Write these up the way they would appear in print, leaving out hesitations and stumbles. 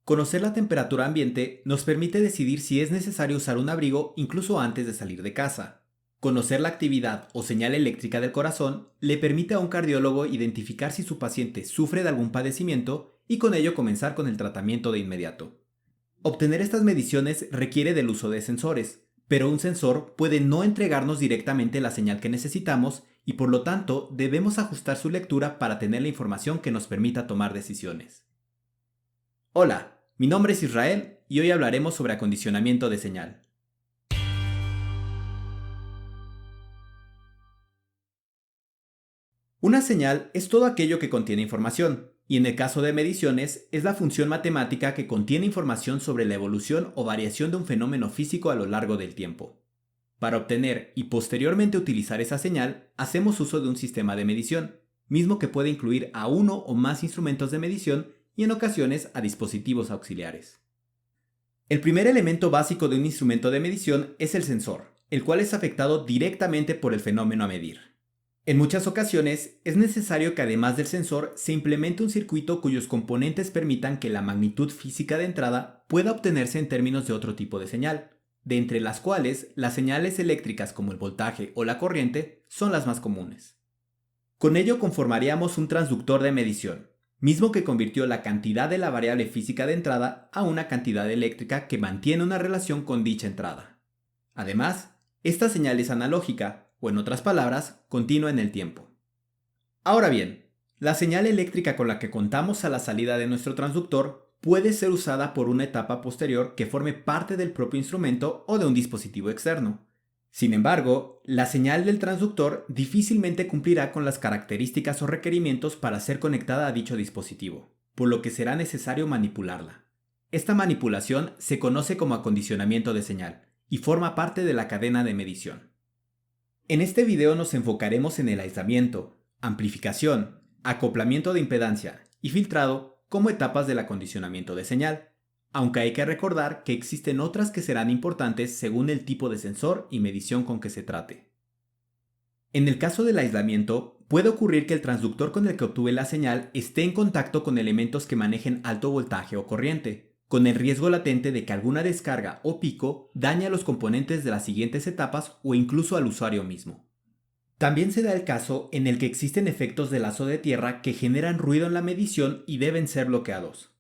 Conocer la temperatura ambiente nos permite decidir si es necesario usar un abrigo incluso antes de salir de casa. Conocer la actividad o señal eléctrica del corazón le permite a un cardiólogo identificar si su paciente sufre de algún padecimiento y con ello comenzar con el tratamiento de inmediato. Obtener estas mediciones requiere del uso de sensores, pero un sensor puede no entregarnos directamente la señal que necesitamos y por lo tanto debemos ajustar su lectura para tener la información que nos permita tomar decisiones. Hola, mi nombre es Israel y hoy hablaremos sobre acondicionamiento de señal. Una señal es todo aquello que contiene información, y en el caso de mediciones es la función matemática que contiene información sobre la evolución o variación de un fenómeno físico a lo largo del tiempo. Para obtener y posteriormente utilizar esa señal, hacemos uso de un sistema de medición, mismo que puede incluir a uno o más instrumentos de medición y en ocasiones a dispositivos auxiliares. El primer elemento básico de un instrumento de medición es el sensor, el cual es afectado directamente por el fenómeno a medir. En muchas ocasiones es necesario que además del sensor se implemente un circuito cuyos componentes permitan que la magnitud física de entrada pueda obtenerse en términos de otro tipo de señal, de entre las cuales las señales eléctricas como el voltaje o la corriente son las más comunes. Con ello conformaríamos un transductor de medición, mismo que convirtió la cantidad de la variable física de entrada a una cantidad eléctrica que mantiene una relación con dicha entrada. Además, esta señal es analógica, o en otras palabras, continua en el tiempo. Ahora bien, la señal eléctrica con la que contamos a la salida de nuestro transductor puede ser usada por una etapa posterior que forme parte del propio instrumento o de un dispositivo externo. Sin embargo, la señal del transductor difícilmente cumplirá con las características o requerimientos para ser conectada a dicho dispositivo, por lo que será necesario manipularla. Esta manipulación se conoce como acondicionamiento de señal y forma parte de la cadena de medición. En este video nos enfocaremos en el aislamiento, amplificación, acoplamiento de impedancia y filtrado como etapas del acondicionamiento de señal, aunque hay que recordar que existen otras que serán importantes según el tipo de sensor y medición con que se trate. En el caso del aislamiento, puede ocurrir que el transductor con el que obtuve la señal esté en contacto con elementos que manejen alto voltaje o corriente, con el riesgo latente de que alguna descarga o pico dañe a los componentes de las siguientes etapas o incluso al usuario mismo. También se da el caso en el que existen efectos de lazo de tierra que generan ruido en la medición y deben ser bloqueados.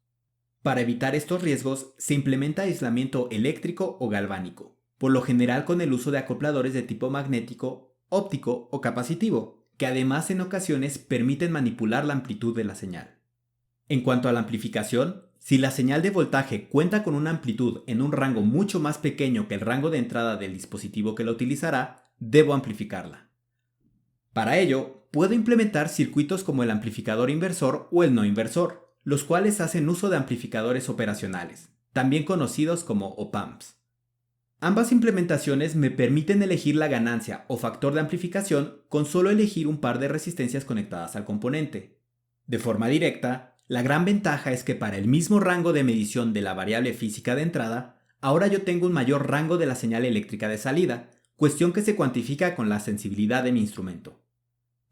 Para evitar estos riesgos, se implementa aislamiento eléctrico o galvánico, por lo general con el uso de acopladores de tipo magnético, óptico o capacitivo, que además en ocasiones permiten manipular la amplitud de la señal. En cuanto a la amplificación, si la señal de voltaje cuenta con una amplitud en un rango mucho más pequeño que el rango de entrada del dispositivo que la utilizará, debo amplificarla. Para ello, puedo implementar circuitos como el amplificador inversor o el no inversor, los cuales hacen uso de amplificadores operacionales, también conocidos como op-amps. Ambas implementaciones me permiten elegir la ganancia o factor de amplificación con solo elegir un par de resistencias conectadas al componente. De forma directa, la gran ventaja es que para el mismo rango de medición de la variable física de entrada, ahora yo tengo un mayor rango de la señal eléctrica de salida, cuestión que se cuantifica con la sensibilidad de mi instrumento.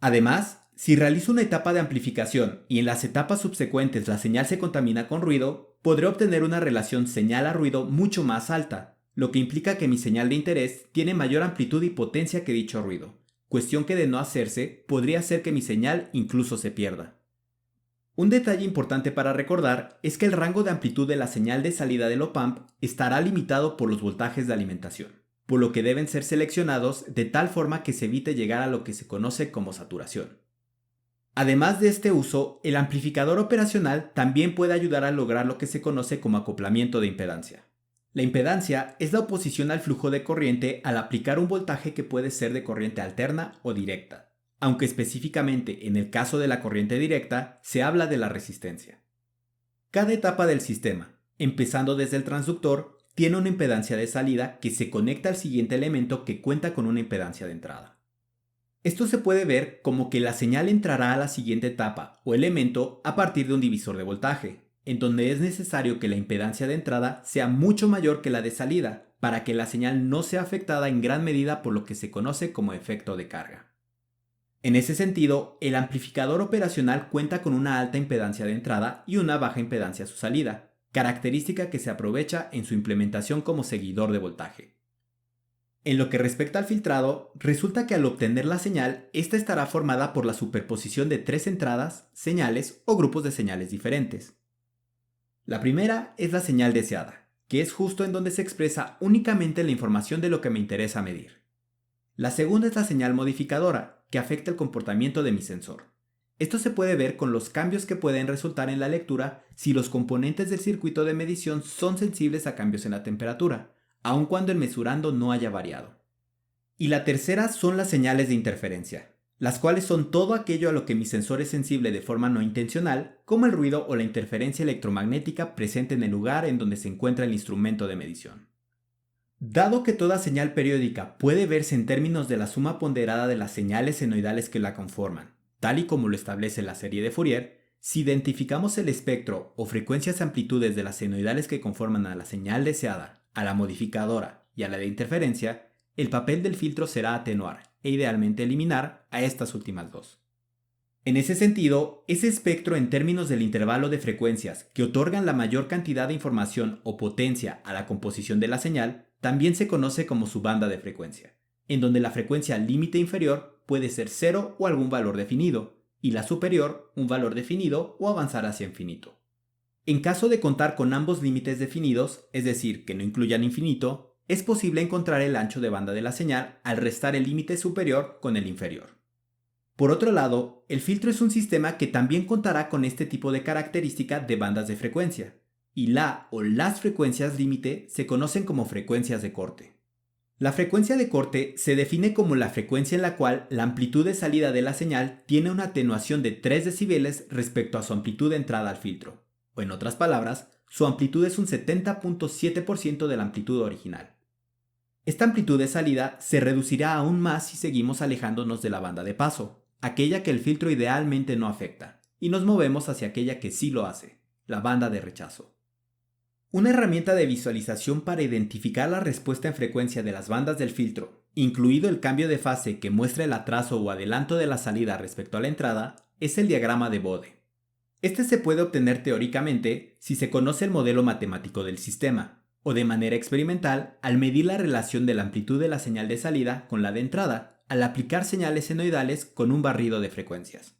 Además, si realizo una etapa de amplificación y en las etapas subsecuentes la señal se contamina con ruido, podré obtener una relación señal a ruido mucho más alta, lo que implica que mi señal de interés tiene mayor amplitud y potencia que dicho ruido, cuestión que de no hacerse podría hacer que mi señal incluso se pierda. Un detalle importante para recordar es que el rango de amplitud de la señal de salida del op-amp estará limitado por los voltajes de alimentación, por lo que deben ser seleccionados de tal forma que se evite llegar a lo que se conoce como saturación. Además de este uso, el amplificador operacional también puede ayudar a lograr lo que se conoce como acoplamiento de impedancia. La impedancia es la oposición al flujo de corriente al aplicar un voltaje que puede ser de corriente alterna o directa, aunque específicamente en el caso de la corriente directa se habla de la resistencia. Cada etapa del sistema, empezando desde el transductor, tiene una impedancia de salida que se conecta al siguiente elemento que cuenta con una impedancia de entrada. Esto se puede ver como que la señal entrará a la siguiente etapa o elemento a partir de un divisor de voltaje, en donde es necesario que la impedancia de entrada sea mucho mayor que la de salida para que la señal no sea afectada en gran medida por lo que se conoce como efecto de carga. En ese sentido, el amplificador operacional cuenta con una alta impedancia de entrada y una baja impedancia a su salida, característica que se aprovecha en su implementación como seguidor de voltaje. En lo que respecta al filtrado, resulta que al obtener la señal, esta estará formada por la superposición de tres entradas, señales o grupos de señales diferentes. La primera es la señal deseada, que es justo en donde se expresa únicamente la información de lo que me interesa medir. La segunda es la señal modificadora, que afecta el comportamiento de mi sensor. Esto se puede ver con los cambios que pueden resultar en la lectura si los componentes del circuito de medición son sensibles a cambios en la temperatura, aun cuando el mesurando no haya variado. Y la tercera son las señales de interferencia, las cuales son todo aquello a lo que mi sensor es sensible de forma no intencional, como el ruido o la interferencia electromagnética presente en el lugar en donde se encuentra el instrumento de medición. Dado que toda señal periódica puede verse en términos de la suma ponderada de las señales senoidales que la conforman, tal y como lo establece la serie de Fourier, si identificamos el espectro o frecuencias amplitudes de las senoidales que conforman a la señal deseada, a la modificadora y a la de interferencia, el papel del filtro será atenuar e idealmente eliminar a estas últimas dos. En ese sentido, ese espectro en términos del intervalo de frecuencias que otorgan la mayor cantidad de información o potencia a la composición de la señal también se conoce como su banda de frecuencia, en donde la frecuencia límite inferior puede ser 0 o algún valor definido, y la superior un valor definido o avanzar hacia infinito. En caso de contar con ambos límites definidos, es decir, que no incluyan infinito, es posible encontrar el ancho de banda de la señal al restar el límite superior con el inferior. Por otro lado, el filtro es un sistema que también contará con este tipo de característica de bandas de frecuencia, y la o las frecuencias límite se conocen como frecuencias de corte. La frecuencia de corte se define como la frecuencia en la cual la amplitud de salida de la señal tiene una atenuación de 3 decibeles respecto a su amplitud de entrada al filtro, o en otras palabras, su amplitud es un 70.7% de la amplitud original. Esta amplitud de salida se reducirá aún más si seguimos alejándonos de la banda de paso, aquella que el filtro idealmente no afecta, y nos movemos hacia aquella que sí lo hace, la banda de rechazo. Una herramienta de visualización para identificar la respuesta en frecuencia de las bandas del filtro, incluido el cambio de fase que muestra el atraso o adelanto de la salida respecto a la entrada, es el diagrama de Bode. Este se puede obtener teóricamente si se conoce el modelo matemático del sistema, o de manera experimental al medir la relación de la amplitud de la señal de salida con la de entrada, al aplicar señales senoidales con un barrido de frecuencias.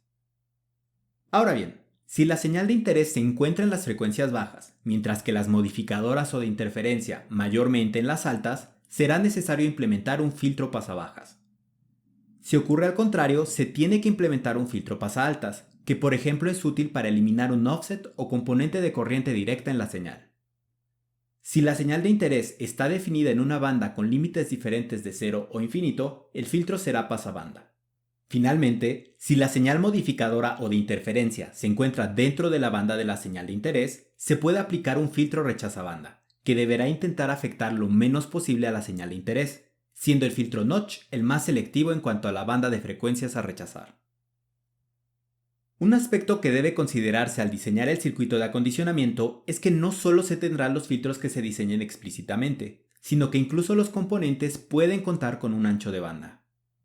Ahora bien, si la señal de interés se encuentra en las frecuencias bajas, mientras que las modificadoras o de interferencia mayormente en las altas, será necesario implementar un filtro pasabajas. Si ocurre al contrario, se tiene que implementar un filtro pasaaltas, que por ejemplo es útil para eliminar un offset o componente de corriente directa en la señal. Si la señal de interés está definida en una banda con límites diferentes de 0 o infinito, el filtro será pasabanda. Finalmente, si la señal modificadora o de interferencia se encuentra dentro de la banda de la señal de interés, se puede aplicar un filtro rechazabanda, que deberá intentar afectar lo menos posible a la señal de interés, siendo el filtro Notch el más selectivo en cuanto a la banda de frecuencias a rechazar. Un aspecto que debe considerarse al diseñar el circuito de acondicionamiento es que no solo se tendrán los filtros que se diseñen explícitamente, sino que incluso los componentes pueden contar con un ancho de banda.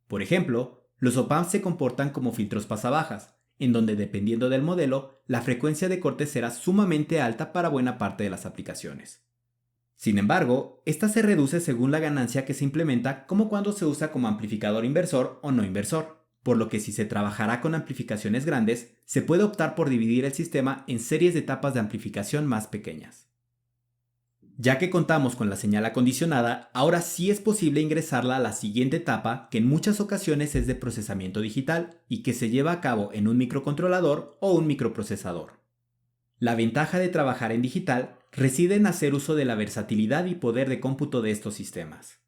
Por ejemplo, los op-amps se comportan como filtros pasabajas, en donde dependiendo del modelo, la frecuencia de corte será sumamente alta para buena parte de las aplicaciones. Sin embargo, esta se reduce según la ganancia que se implementa, como cuando se usa como amplificador inversor o no inversor, por lo que si se trabajará con amplificaciones grandes, se puede optar por dividir el sistema en series de etapas de amplificación más pequeñas. Ya que contamos con la señal acondicionada, ahora sí es posible ingresarla a la siguiente etapa, que en muchas ocasiones es de procesamiento digital y que se lleva a cabo en un microcontrolador o un microprocesador. La ventaja de trabajar en digital reside en hacer uso de la versatilidad y poder de cómputo de estos sistemas.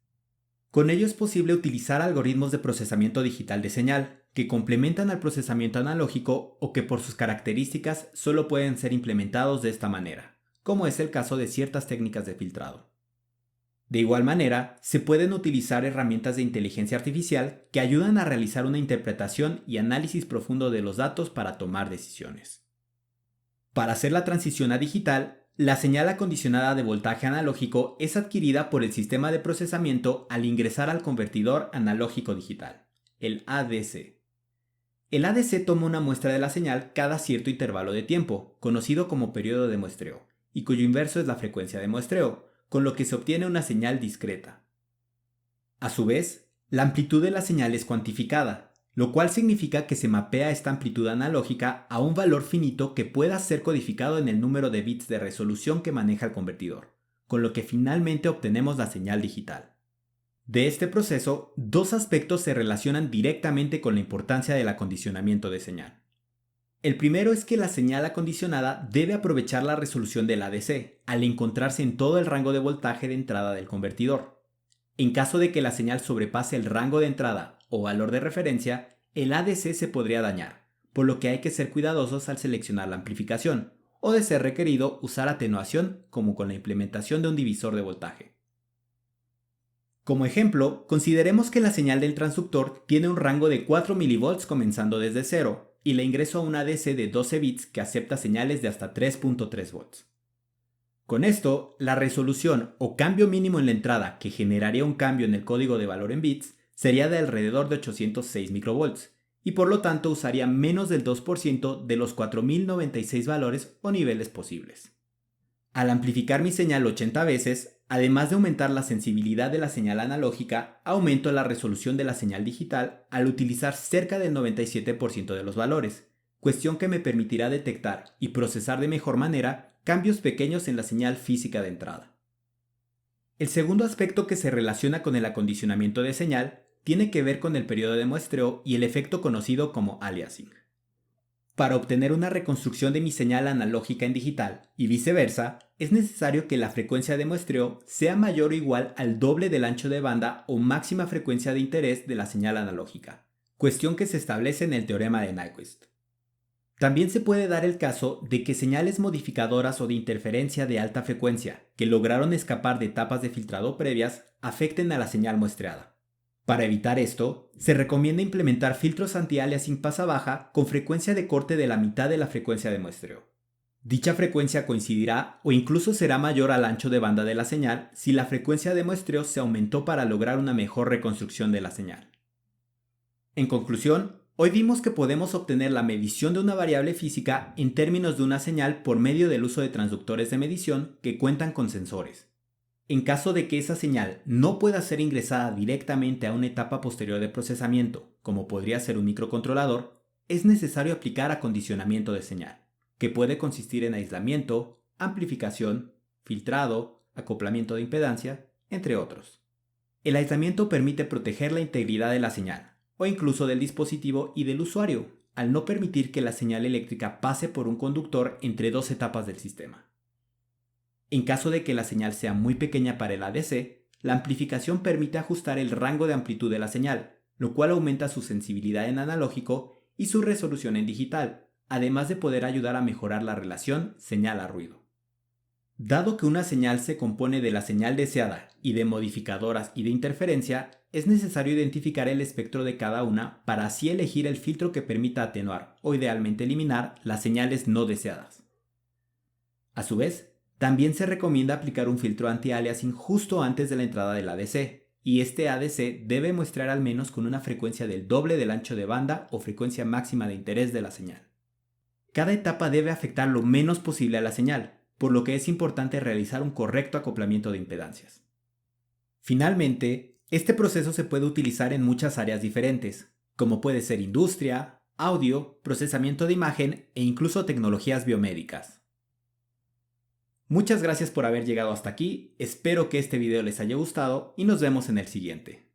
Con ello es posible utilizar algoritmos de procesamiento digital de señal, que complementan al procesamiento analógico o que por sus características solo pueden ser implementados de esta manera, como es el caso de ciertas técnicas de filtrado. De igual manera, se pueden utilizar herramientas de inteligencia artificial que ayudan a realizar una interpretación y análisis profundo de los datos para tomar decisiones. Para hacer la transición a digital, la señal acondicionada de voltaje analógico es adquirida por el sistema de procesamiento al ingresar al convertidor analógico digital, el ADC. El ADC toma una muestra de la señal cada cierto intervalo de tiempo, conocido como periodo de muestreo, y cuyo inverso es la frecuencia de muestreo, con lo que se obtiene una señal discreta. A su vez, la amplitud de la señal es cuantificada, lo cual significa que se mapea esta amplitud analógica a un valor finito que pueda ser codificado en el número de bits de resolución que maneja el convertidor, con lo que finalmente obtenemos la señal digital. De este proceso, dos aspectos se relacionan directamente con la importancia del acondicionamiento de señal. El primero es que la señal acondicionada debe aprovechar la resolución del ADC, al encontrarse en todo el rango de voltaje de entrada del convertidor. En caso de que la señal sobrepase el rango de entrada o valor de referencia, el ADC se podría dañar, por lo que hay que ser cuidadosos al seleccionar la amplificación, o de ser requerido usar atenuación como con la implementación de un divisor de voltaje. Como ejemplo, consideremos que la señal del transductor tiene un rango de 4 mV comenzando desde 0 y le ingreso a un ADC de 12 bits que acepta señales de hasta 3.3 volts. Con esto, la resolución o cambio mínimo en la entrada que generaría un cambio en el código de valor en bits sería de alrededor de 806 microvolts y por lo tanto usaría menos del 2% de los 4096 valores o niveles posibles. Al amplificar mi señal 80 veces, además de aumentar la sensibilidad de la señal analógica, aumento la resolución de la señal digital al utilizar cerca del 97% de los valores, cuestión que me permitirá detectar y procesar de mejor manera cambios pequeños en la señal física de entrada. El segundo aspecto que se relaciona con el acondicionamiento de señal tiene que ver con el periodo de muestreo y el efecto conocido como aliasing. Para obtener una reconstrucción de mi señal analógica en digital y viceversa, es necesario que la frecuencia de muestreo sea mayor o igual al doble del ancho de banda o máxima frecuencia de interés de la señal analógica, cuestión que se establece en el teorema de Nyquist. También se puede dar el caso de que señales modificadoras o de interferencia de alta frecuencia, que lograron escapar de etapas de filtrado previas, afecten a la señal muestreada. Para evitar esto, se recomienda implementar filtros anti-aliasing pasa baja con frecuencia de corte de la mitad de la frecuencia de muestreo. Dicha frecuencia coincidirá o incluso será mayor al ancho de banda de la señal si la frecuencia de muestreo se aumentó para lograr una mejor reconstrucción de la señal. En conclusión, hoy vimos que podemos obtener la medición de una variable física en términos de una señal por medio del uso de transductores de medición que cuentan con sensores. En caso de que esa señal no pueda ser ingresada directamente a una etapa posterior de procesamiento, como podría ser un microcontrolador, es necesario aplicar acondicionamiento de señal, que puede consistir en aislamiento, amplificación, filtrado, acoplamiento de impedancia, entre otros. El aislamiento permite proteger la integridad de la señal, o incluso del dispositivo y del usuario, al no permitir que la señal eléctrica pase por un conductor entre dos etapas del sistema. En caso de que la señal sea muy pequeña para el ADC, la amplificación permite ajustar el rango de amplitud de la señal, lo cual aumenta su sensibilidad en analógico y su resolución en digital, además de poder ayudar a mejorar la relación señal a ruido. Dado que una señal se compone de la señal deseada y de modificadoras y de interferencia, es necesario identificar el espectro de cada una para así elegir el filtro que permita atenuar o idealmente eliminar las señales no deseadas. A su vez, también se recomienda aplicar un filtro anti-aliasing justo antes de la entrada del ADC, y este ADC debe muestrear al menos con una frecuencia del doble del ancho de banda o frecuencia máxima de interés de la señal. Cada etapa debe afectar lo menos posible a la señal, por lo que es importante realizar un correcto acoplamiento de impedancias. Finalmente, este proceso se puede utilizar en muchas áreas diferentes, como puede ser industria, audio, procesamiento de imagen e incluso tecnologías biomédicas. Muchas gracias por haber llegado hasta aquí, espero que este video les haya gustado y nos vemos en el siguiente.